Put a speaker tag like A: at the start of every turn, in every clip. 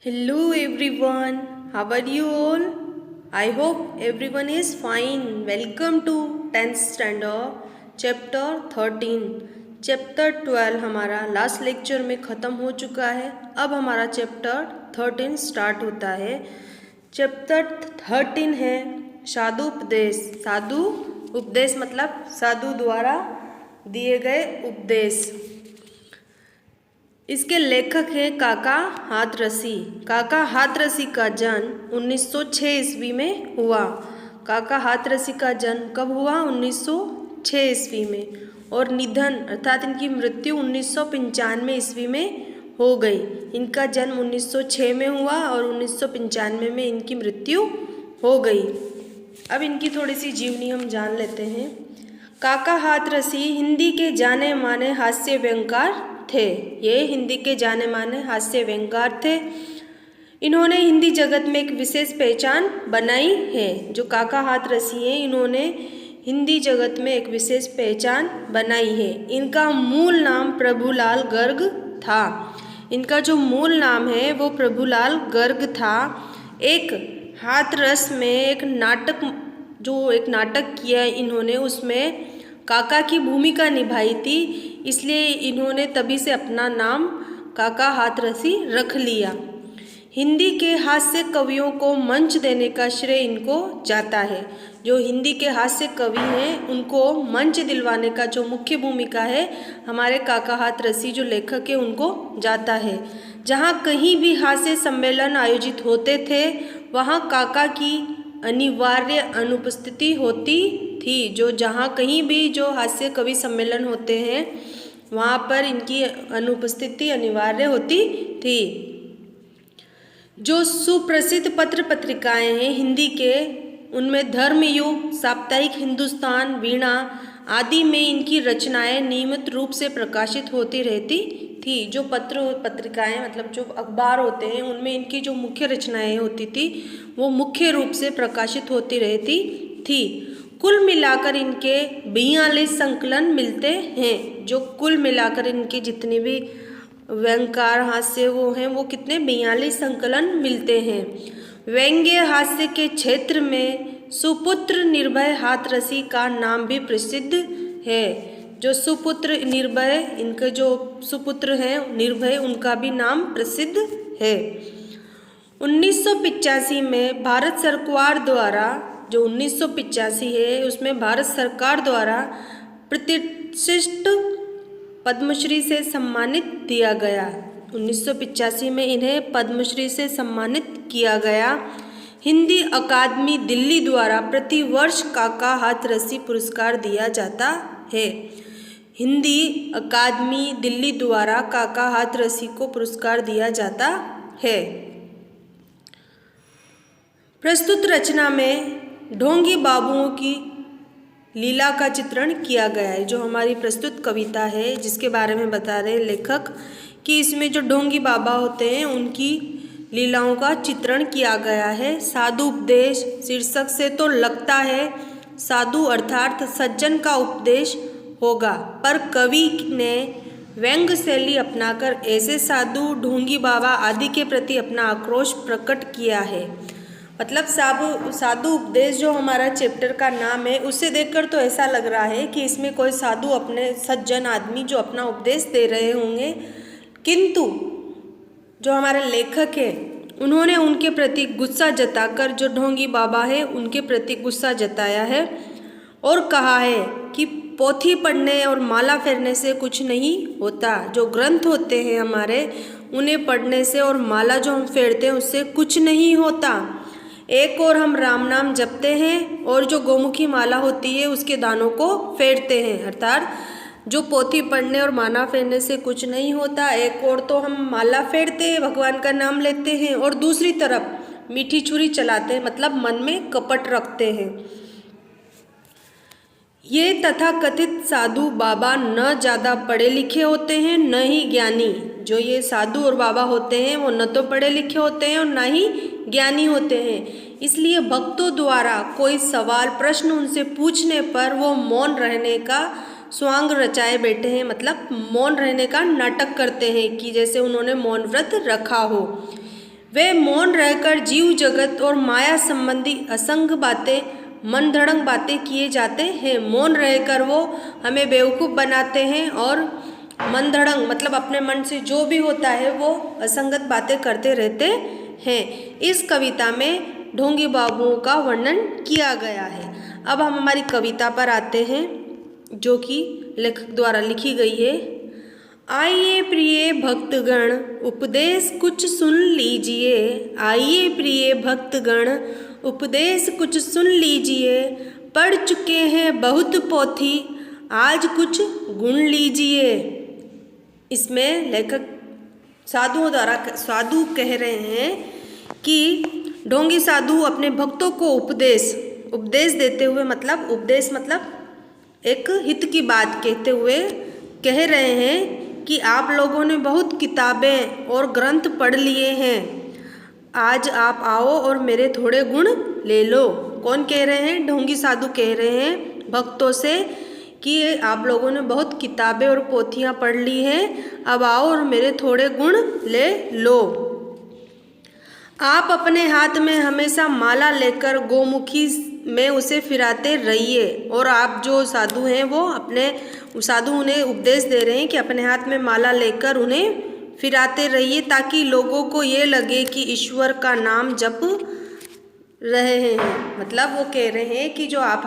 A: Hello everyone, how are you all? I hope everyone is fine. Welcome to 10th standard chapter 13. Chapter 12 हमारा last lecture में ख़त्म हो चुका है। अब हमारा चैप्टर 13 स्टार्ट होता है। चैप्टर 13 है साधु उपदेश। साधु उपदेश मतलब साधु द्वारा दिए गए उपदेश। इसके लेखक हैं काका हाथरसी। काका हाथरसी का जन्म 1906 ईस्वी में हुआ। काका हाथरसी का जन्म कब हुआ? 1906 ईस्वी में। और निधन अर्थात इनकी मृत्यु 1995 ईस्वी में हो गई। इनका जन्म 1906 में हुआ और 1995 में इनकी मृत्यु हो गई। अब इनकी थोड़ी सी जीवनी हम जान लेते हैं। काका हाथरसी हिंदी के जाने माने हास्य व्यंगकार थे। ये हिंदी के जाने माने हास्य व्यंगकार थे। इन्होंने हिंदी जगत में एक विशेष पहचान बनाई है। जो काका हाथरसी हैं, इन्होंने हिंदी जगत में एक विशेष पहचान बनाई है। इनका मूल नाम प्रभुलाल गर्ग था। इनका जो मूल नाम है वो प्रभुलाल गर्ग था। एक हाथरस में एक नाटक किया इन्होंने, उसमें काका की भूमिका निभाई थी। इसलिए इन्होंने तभी से अपना नाम काका हाथरसी रख लिया। हिंदी के हास्य कवियों को मंच देने का श्रेय इनको जाता है। जो हिंदी के हास्य कवि हैं उनको मंच दिलवाने का जो मुख्य भूमिका है हमारे काका हाथरसी जो लेखक है उनको जाता है। जहाँ कहीं भी हास्य सम्मेलन आयोजित होते थे वहाँ काका की अनिवार्य अनुपस्थिति होती थी। जो जहाँ कहीं भी जो हास्य कवि सम्मेलन होते हैं वहाँ पर इनकी अनुपस्थिति अनिवार्य होती थी। जो सुप्रसिद्ध पत्र पत्रिकाएं हैं हिंदी के, उनमें धर्मयुग, साप्ताहिक हिंदुस्तान, वीणा आदि में इनकी रचनाएं नियमित रूप से प्रकाशित होती रहती थी। जो पत्र पत्रिकाएं मतलब जो अखबार होते हैं उनमें इनकी जो मुख्य रचनाएं होती थी वो मुख्य रूप से प्रकाशित होती रहती थी। कुल मिलाकर इनके 42 संकलन मिलते हैं। जो कुल मिलाकर इनके जितने भी व्यंग्यकार हास्य वो हैं वो कितने 42 संकलन मिलते हैं। व्यंग्य हास्य के क्षेत्र में सुपुत्र निर्भय हाथरसी का नाम भी प्रसिद्ध है। जो सुपुत्र निर्भय, इनके जो सुपुत्र हैं निर्भय, उनका भी नाम प्रसिद्ध है। 1985 में भारत सरकार द्वारा, जो 1985 है उसमें भारत सरकार द्वारा प्रतिष्ठित पद्मश्री से सम्मानित दिया गया। 1985 में इन्हें पद्मश्री से सम्मानित किया गया। हिंदी अकादमी दिल्ली द्वारा प्रतिवर्ष काका हाथरसी पुरस्कार दिया जाता है। हिंदी अकादमी दिल्ली द्वारा काका हाथरसी को पुरस्कार दिया जाता है। प्रस्तुत रचना में ढोंगी बाबुओं की लीला का चित्रण किया गया है। जो हमारी प्रस्तुत कविता है जिसके बारे में बता रहे लेखक कि इसमें जो ढोंगी बाबा होते हैं उनकी लीलाओं का चित्रण किया गया है। साधु उपदेश शीर्षक से तो लगता है साधु अर्थात सज्जन का उपदेश होगा, पर कवि ने व्यंग्य शैली अपनाकर ऐसे साधु, ढोंगी बाबा आदि के प्रति अपना आक्रोश प्रकट किया है। मतलब साधु उपदेश जो हमारा चैप्टर का नाम है उसे देखकर तो ऐसा लग रहा है कि इसमें कोई साधु अपने सज्जन आदमी जो अपना उपदेश दे रहे होंगे, किंतु जो हमारे लेखक है उन्होंने उनके प्रति गुस्सा जताकर जो ढोंगी बाबा है उनके प्रति गुस्सा जताया है और कहा है कि पोथी पढ़ने और माला फेरने से कुछ नहीं होता। जो ग्रंथ होते हैं हमारे उन्हें पढ़ने से और माला जो हम फेरते हैं उससे कुछ नहीं होता। एक और हम राम नाम जपते हैं और जो गौमुखी माला होती है उसके दानों को फेरते हैं। अर्थात जो पोथी पढ़ने और माला फेरने से कुछ नहीं होता, एक और तो हम माला फेरते हैं, भगवान का नाम लेते हैं और दूसरी तरफ मीठी छुरी चलाते हैं, मतलब मन में कपट रखते हैं। ये तथाकथित साधु बाबा न ज़्यादा पढ़े लिखे होते हैं न ही ज्ञानी। जो ये साधु और बाबा होते हैं वो न तो पढ़े लिखे होते हैं और न ही ज्ञानी होते हैं। इसलिए भक्तों द्वारा कोई सवाल प्रश्न उनसे पूछने पर वो मौन रहने का स्वांग रचाए बैठे हैं। मतलब मौन रहने का नाटक करते हैं कि जैसे उन्होंने मौन व्रत रखा हो। वे मौन रहकर जीव जगत और माया संबंधी असंग बातें, मन धड़ंग बातें किए जाते हैं। मौन रहकर वो हमें बेवकूफ़ बनाते हैं और मन धड़ंग मतलब अपने मन से जो भी होता है वो असंगत बातें करते रहते हैं। इस कविता में ढोंगी बाबुओं का वर्णन किया गया है। अब हम हमारी कविता पर आते हैं जो कि लेखक द्वारा लिखी गई है। आइए प्रिय भक्तगण उपदेश कुछ सुन लीजिए, आइए प्रिय भक्तगण उपदेश कुछ सुन लीजिए, पढ़ चुके हैं बहुत पोथी आज कुछ गुण लीजिए। इसमें लेखक साधुओं द्वारा साधु कह रहे हैं कि ढोंगी साधु अपने भक्तों को उपदेश देते हुए, मतलब उपदेश मतलब एक हित की बात कहते हुए कह रहे हैं कि आप लोगों ने बहुत किताबें और ग्रंथ पढ़ लिए हैं, आज आप आओ और मेरे थोड़े गुण ले लो। कौन कह रहे हैं? ढोंगी साधु कह रहे हैं भक्तों से कि आप लोगों ने बहुत किताबें और पोथियाँ पढ़ ली हैं, अब आओ और मेरे थोड़े गुण ले लो। आप अपने हाथ में हमेशा माला लेकर गोमुखी में उसे फिराते रहिए। और आप जो साधु हैं वो अपने साधु उन्हें उपदेश दे रहे हैं कि अपने हाथ में माला लेकर उन्हें फिराते रहिए ताकि लोगों को ये लगे कि ईश्वर का नाम जप रहे हैं। मतलब वो कह रहे हैं कि जो आप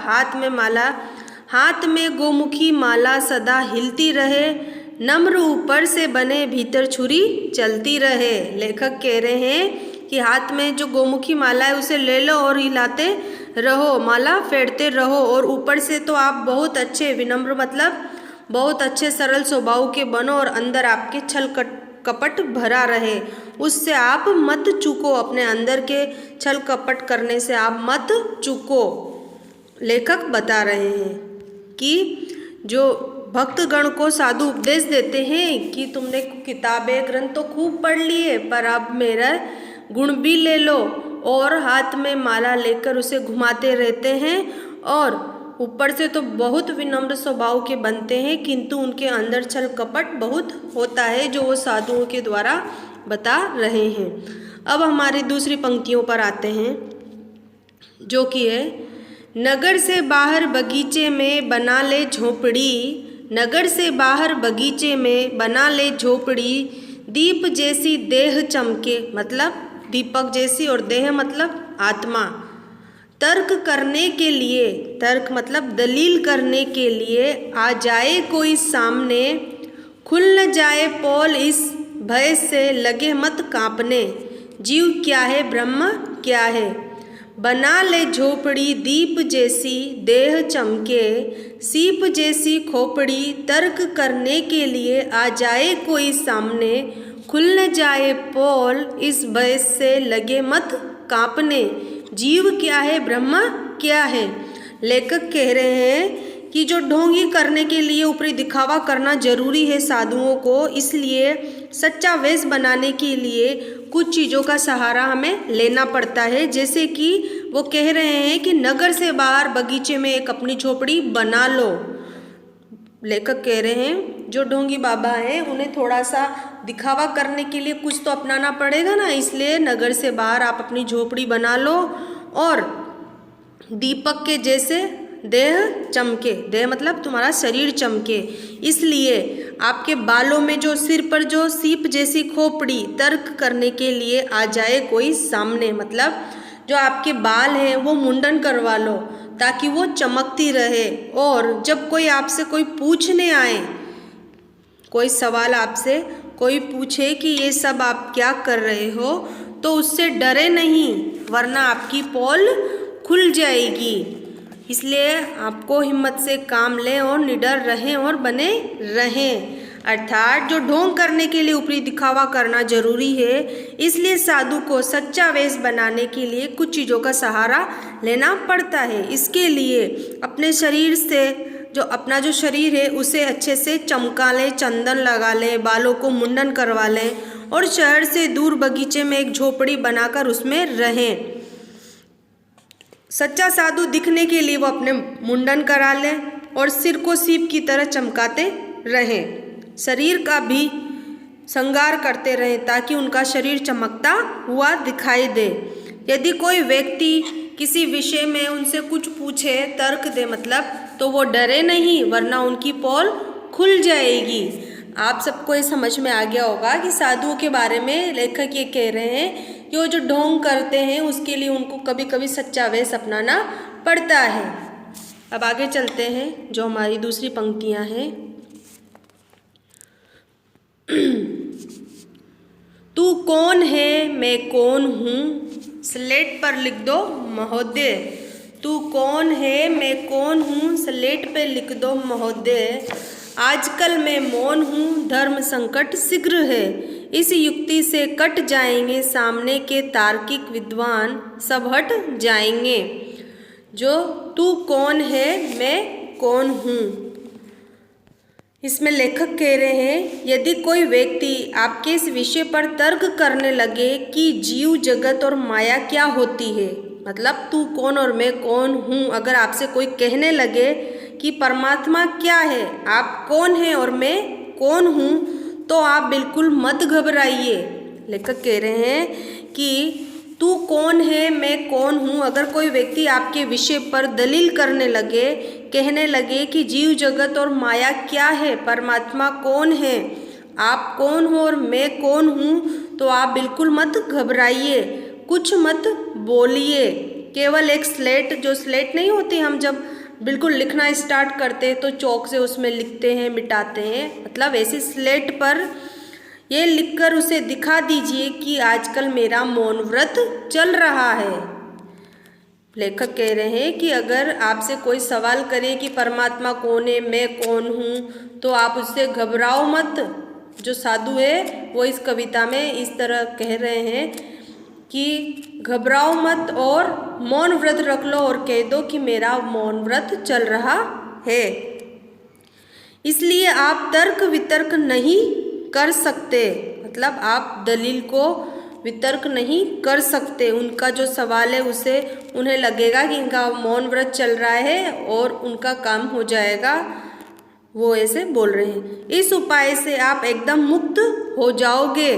A: हाथ में गोमुखी माला सदा हिलती रहे, नम्र ऊपर से बने भीतर छुरी चलती रहे। लेखक कह रहे हैं कि हाथ में जो गोमुखी माला है उसे ले लो और हिलाते रहो, माला फेरते रहो, और ऊपर से तो आप बहुत अच्छे विनम्र मतलब बहुत अच्छे सरल स्वभाव के बनो और अंदर आपके छल कपट भरा रहे, उससे आप मत चूको, अपने अंदर के छल कपट करने से आप मत चूको। लेखक बता रहे हैं कि जो भक्तगण को साधु उपदेश देते हैं कि तुमने किताबें ग्रंथ तो खूब पढ़ लिए पर अब मेरा गुण भी ले लो, और हाथ में माला लेकर उसे घुमाते रहते हैं और ऊपर से तो बहुत विनम्र स्वभाव के बनते हैं किंतु उनके अंदर छल कपट बहुत होता है, जो वो साधुओं के द्वारा बता रहे हैं। अब हमारी दूसरी पंक्तियों पर आते हैं जो कि है, नगर से बाहर बगीचे में बना ले झोपड़ी, नगर से बाहर बगीचे में बना ले झोपड़ी, दीप जैसी देह चमके, मतलब दीपक जैसी, और देह मतलब आत्मा। तर्क करने के लिए, तर्क मतलब दलील करने के लिए आ जाए कोई सामने, खुल न जाए पोल इस भय से लगे मत कांपने, जीव क्या है ब्रह्म क्या है। बना ले झोपड़ी दीप जैसी देह चमके, सीप जैसी खोपड़ी, तर्क करने के लिए आ जाए कोई सामने, खुल न जाए पोल इस भय से लगे मत कांपने, जीव क्या है ब्रह्म क्या है। लेखक कह रहे हैं कि जो ढोंगी करने के लिए ऊपरी दिखावा करना जरूरी है साधुओं को, इसलिए सच्चा वेश बनाने के लिए कुछ चीज़ों का सहारा हमें लेना पड़ता है। जैसे कि वो कह रहे हैं कि नगर से बाहर बगीचे में एक अपनी झोपड़ी बना लो। लेखक कह रहे हैं जो ढोंगी बाबा हैं उन्हें थोड़ा सा दिखावा करने के लिए कुछ तो अपनाना पड़ेगा ना, इसलिए नगर से बाहर आप अपनी झोपड़ी बना लो और दीपक के जैसे देह चमके, देह मतलब तुम्हारा शरीर चमके, इसलिए आपके बालों में जो सिर पर जो सीप जैसी खोपड़ी, तर्क करने के लिए आ जाए कोई सामने, मतलब जो आपके बाल हैं वो मुंडन करवा लो ताकि वो चमकती रहे। और जब कोई आपसे कोई पूछने आए, कोई सवाल आपसे कोई पूछे कि ये सब आप क्या कर रहे हो, तो उससे डरे नहीं, वरना आपकी पोल खुल जाएगी। इसलिए आपको हिम्मत से काम लें और निडर रहें और बने रहें। अर्थात जो ढोंग करने के लिए ऊपरी दिखावा करना जरूरी है, इसलिए साधु को सच्चा वेश बनाने के लिए कुछ चीज़ों का सहारा लेना पड़ता है। इसके लिए अपने शरीर से अपना जो शरीर है उसे अच्छे से चमका लें, चंदन लगा लें, बालों को मुंडन करवा लें और शहर से दूर बगीचे में एक झोपड़ी बनाकर उसमें रहें। सच्चा साधु दिखने के लिए वो अपने मुंडन करा लें और सिर को सीप की तरह चमकाते रहें। शरीर का भी श्रृंगार करते रहें ताकि उनका शरीर चमकता हुआ दिखाई दे। यदि कोई व्यक्ति किसी विषय में उनसे कुछ पूछे, तर्क दे मतलब, तो वो डरे नहीं, वरना उनकी पोल खुल जाएगी। आप सबको ये समझ में आ गया होगा कि साधुओं के बारे में लेखक ये कह रहे हैं कि वो जो ढोंग करते हैं उसके लिए उनको कभी कभी सच्चा वेश अपनाना पड़ता है। अब आगे चलते हैं, जो हमारी दूसरी पंक्तियां हैं। तू कौन है, मैं कौन हूँ, स्लेट पर लिख दो महोदय। तू कौन है, मैं कौन हूँ, स्लेट पे लिख दो महोदय। आजकल मैं मौन हूँ, धर्म संकट शीघ्र है। इस युक्ति से कट जाएंगे सामने के तार्किक विद्वान, सब हट जाएंगे। जो तू कौन है, मैं कौन हूँ, इसमें लेखक कह रहे हैं यदि कोई व्यक्ति आपके इस विषय पर तर्क करने लगे कि जीव, जगत और माया क्या होती है, मतलब तू कौन और मैं कौन हूँ, अगर आपसे कोई कहने लगे कि परमात्मा क्या है, आप कौन हैं और मैं कौन हूँ, तो आप बिल्कुल मत घबराइए। लेखक कह रहे हैं कि तू कौन है, मैं कौन हूँ, अगर कोई व्यक्ति आपके विषय पर दलील करने लगे, कहने लगे कि जीव, जगत और माया क्या है, परमात्मा कौन है, आप कौन हो और मैं कौन हूँ, तो आप बिल्कुल मत घबराइए, कुछ मत बोलिए। केवल एक स्लेट, जो स्लेट नहीं होती, हम जब बिल्कुल लिखना स्टार्ट करते हैं तो चौक से उसमें लिखते हैं, मिटाते हैं, मतलब ऐसी स्लेट पर ये लिखकर उसे दिखा दीजिए कि आजकल मेरा मौन व्रत चल रहा है। लेखक कह रहे हैं कि अगर आपसे कोई सवाल करे कि परमात्मा कौन है, मैं कौन हूँ, तो आप उससे घबराओ मत। जो साधु है वो इस कविता में इस तरह कह रहे हैं कि घबराओ मत और मौन व्रत रख लो और कह दो कि मेरा मौन व्रत चल रहा है। इसलिए आप तर्क वितर्क नहीं कर सकते, मतलब आप दलील को वितर्क नहीं कर सकते। उनका जो सवाल है उसे उन्हें लगेगा कि इनका मौन व्रत चल रहा है और उनका काम हो जाएगा, वो ऐसे बोल रहे हैं। इस उपाय से आप एकदम मुक्त हो जाओगे।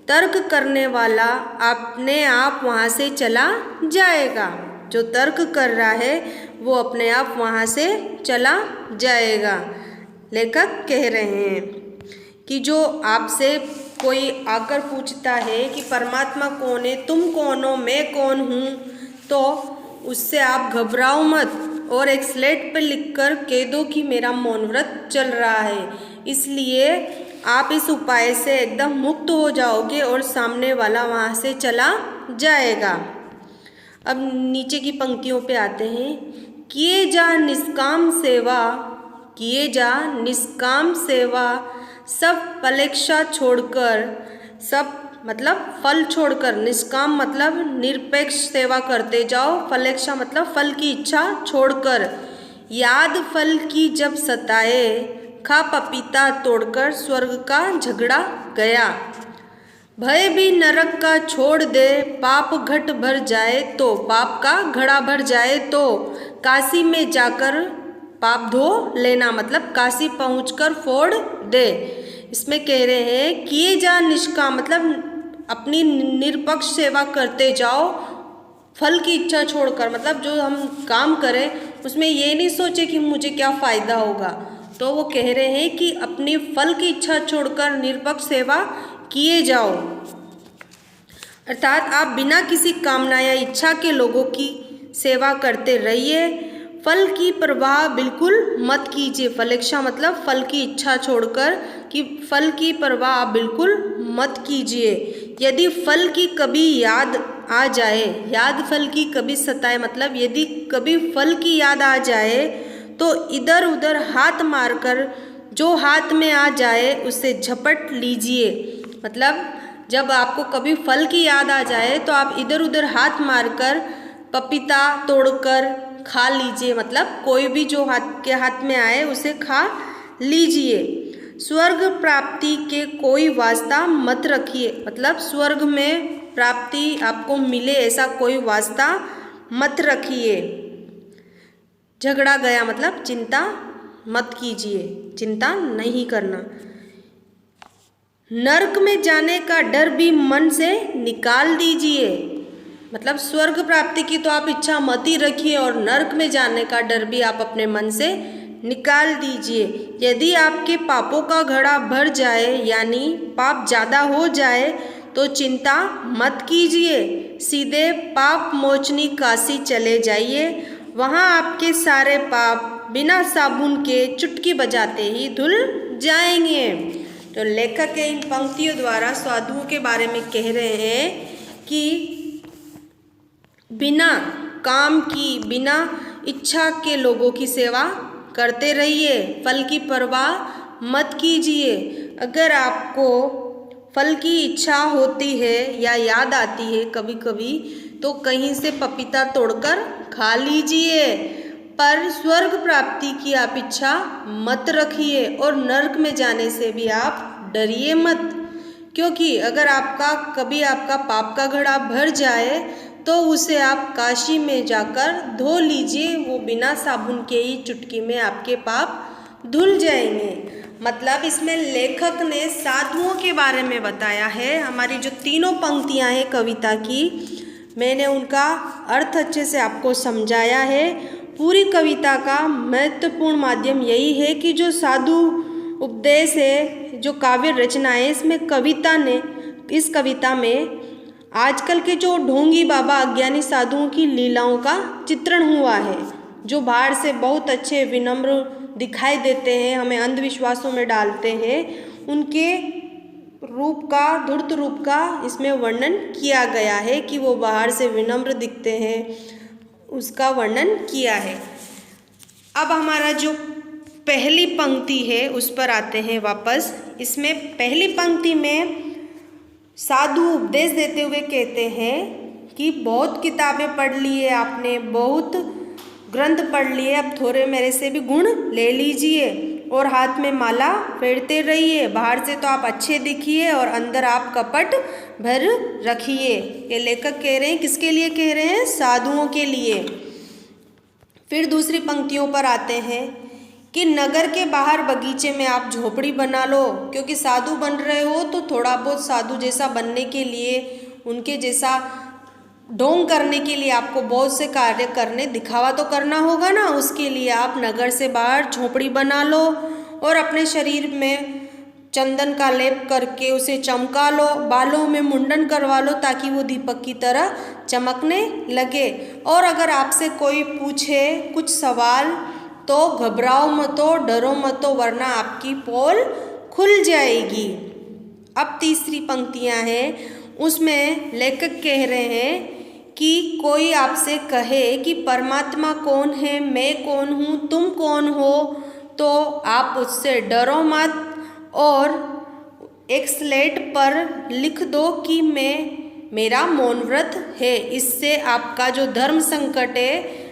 A: तर्क करने वाला अपने आप वहाँ से चला जाएगा। जो तर्क कर रहा है वो अपने आप वहाँ से चला जाएगा। लेखक कह रहे हैं कि जो आपसे कोई आकर पूछता है कि परमात्मा कौन है, तुम कौन हो, मैं कौन हूँ, तो उससे आप घबराओ मत और एक स्लेट पर लिखकर कह दो कि मेरा मौन व्रत चल रहा है। इसलिए आप इस उपाय से एकदम मुक्त हो जाओगे और सामने वाला वहाँ से चला जाएगा। अब नीचे की पंक्तियों पे आते हैं। किए जा निष्काम सेवा, किए जा निष्काम सेवा, सब फलेच्छा छोड़कर, सब मतलब फल छोड़कर, निष्काम मतलब निरपेक्ष सेवा करते जाओ, फलेच्छा मतलब फल की इच्छा छोड़कर। याद फल की जब सताए, खा पपीता तोड़कर स्वर्ग का झगड़ा गया। भय भी नरक का छोड़ दे, पाप घट भर जाए तो, पाप का घड़ा भर जाए तो, काशी में जाकर पाप धो लेना, मतलब काशी पहुंचकर फोड़ दे। इसमें कह रहे हैं किए जा निष्काम मतलब अपनी निरपक्ष सेवा करते जाओ, फल की इच्छा छोड़कर, मतलब जो हम काम करें उसमें ये नहीं सोचे कि मुझे क्या फ़ायदा होगा। तो वो कह रहे हैं कि अपनी फल की इच्छा छोड़कर निरपक्ष सेवा किए जाओ, अर्थात आप बिना किसी कामना या इच्छा के लोगों की सेवा करते रहिए। फल की परवाह बिल्कुल मत कीजिए। फलेच्छा मतलब फल की इच्छा छोड़कर, कि फल की परवाह आप बिल्कुल मत कीजिए। यदि फल की कभी याद आ जाए, याद फल की कभी सताए, मतलब यदि कभी फल की याद आ जाए तो इधर उधर हाथ मारकर जो हाथ में आ जाए उसे झपट लीजिए। मतलब जब आपको कभी फल की याद आ जाए तो आप इधर उधर हाथ मारकर पपीता तोड़कर खा लीजिए, मतलब कोई भी जो के हाथ में आए उसे खा लीजिए। स्वर्ग प्राप्ति के कोई वास्ता मत रखिए, मतलब स्वर्ग में प्राप्ति आपको मिले ऐसा कोई वास्ता मत रखिए। झगड़ा गया मतलब चिंता मत कीजिए, चिंता नहीं करना। नरक में जाने का डर भी मन से निकाल दीजिए। मतलब स्वर्ग प्राप्ति की तो आप इच्छा मत ही रखिए और नरक में जाने का डर भी आप अपने मन से निकाल दीजिए। यदि आपके पापों का घड़ा भर जाए यानी पाप ज़्यादा हो जाए तो चिंता मत कीजिए, सीधे पाप मोचनी काशी चले जाइए। वहाँ आपके सारे पाप बिना साबुन के चुटकी बजाते ही धुल जाएंगे। तो लेखक के इन पंक्तियों द्वारा साधुओं के बारे में कह रहे हैं कि बिना काम की, बिना इच्छा के लोगों की सेवा करते रहिए, फल की परवाह मत कीजिए। अगर आपको फल की इच्छा होती है या याद आती है कभी कभी तो कहीं से पपीता तोड़कर खा लीजिए, पर स्वर्ग प्राप्ति की आप इच्छा मत रखिए और नरक में जाने से भी आप डरिए मत, क्योंकि अगर कभी आपका पाप का घड़ा भर जाए तो उसे आप काशी में जाकर धो लीजिए, वो बिना साबुन के ही चुटकी में आपके पाप धुल जाएंगे। मतलब इसमें लेखक ने साधुओं के बारे में बताया है। हमारी जो तीनों पंक्तियां हैं कविता की, मैंने उनका अर्थ अच्छे से आपको समझाया है। पूरी कविता का महत्वपूर्ण माध्यम यही है कि जो साधु उपदेश है, जो काव्य रचना है, इस कविता में आजकल के जो ढोंगी बाबा अज्ञानी साधुओं की लीलाओं का चित्रण हुआ है, जो बाहर से बहुत अच्छे विनम्र दिखाई देते हैं, हमें अंधविश्वासों में डालते हैं, उनके रूप का, धूर्त रूप का इसमें वर्णन किया गया है कि वो बाहर से विनम्र दिखते हैं, उसका वर्णन किया है। अब हमारा जो पहली पंक्ति है उस पर आते हैं वापस। इसमें पहली पंक्ति में साधु उपदेश देते हुए कहते हैं कि बहुत किताबें पढ़ ली है आपने, बहुत ग्रंथ पढ़ लिए, अब थोड़े मेरे से भी गुण ले लीजिए और हाथ में माला फेरते रहिए। बाहर से तो आप अच्छे दिखिए और अंदर आप कपट भर रखिए। ये लेखक कह रहे हैं, किसके लिए कह रहे हैं? साधुओं के लिए। फिर दूसरी पंक्तियों पर आते हैं कि नगर के बाहर बगीचे में आप झोपड़ी बना लो, क्योंकि साधु बन रहे हो तो थोड़ा बहुत साधु जैसा बनने के लिए, उनके जैसा ढोंग करने के लिए आपको बहुत से कार्य करने, दिखावा तो करना होगा ना, उसके लिए आप नगर से बाहर झोपड़ी बना लो और अपने शरीर में चंदन का लेप करके उसे चमका लो, बालों में मुंडन करवा लो ताकि वो दीपक की तरह चमकने लगे। और अगर आपसे कोई पूछे कुछ सवाल तो घबराओ मतो, डरो मतो, वरना आपकी पोल खुल जाएगी। अब तीसरी पंक्तियां हैं, उसमें लेखक कह रहे हैं कि कोई आपसे कहे कि परमात्मा कौन है, मैं कौन हूँ, तुम कौन हो, तो आप उससे डरो मत और एक स्लेट पर लिख दो कि मेरा मौन व्रत है। इससे आपका जो धर्म संकट है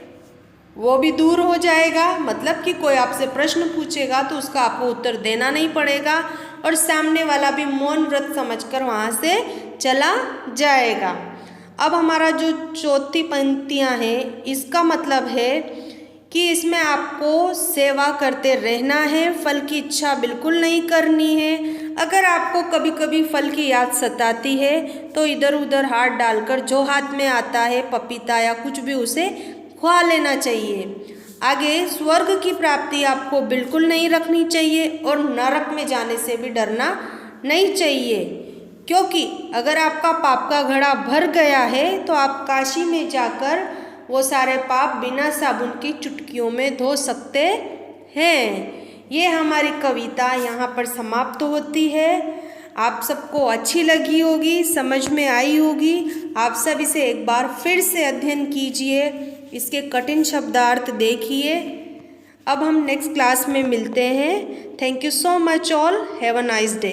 A: वो भी दूर हो जाएगा। मतलब कि कोई आपसे प्रश्न पूछेगा तो उसका आपको उत्तर देना नहीं पड़ेगा और सामने वाला भी मौन व्रत समझकर वहाँ से चला जाएगा। अब हमारा जो चौथी पंक्तियाँ हैं, इसका मतलब है कि इसमें आपको सेवा करते रहना है, फल की इच्छा बिल्कुल नहीं करनी है। अगर आपको कभी कभी फल की याद सताती है तो इधर उधर हाथ डालकर जो हाथ में आता है, पपीता या कुछ भी, उसे खा लेना चाहिए। आगे स्वर्ग की प्राप्ति आपको बिल्कुल नहीं रखनी चाहिए और नरक में जाने से भी डरना नहीं चाहिए, क्योंकि अगर आपका पाप का घड़ा भर गया है तो आप काशी में जाकर वो सारे पाप बिना साबुन की चुटकियों में धो सकते हैं। ये हमारी कविता यहाँ पर समाप्त होती है। आप सबको अच्छी लगी होगी, समझ में आई होगी। आप सब इसे एक बार फिर से अध्ययन कीजिए, इसके कठिन शब्दार्थ देखिए। अब हम नेक्स्ट क्लास में मिलते हैं। Thank you so much all, have a nice day.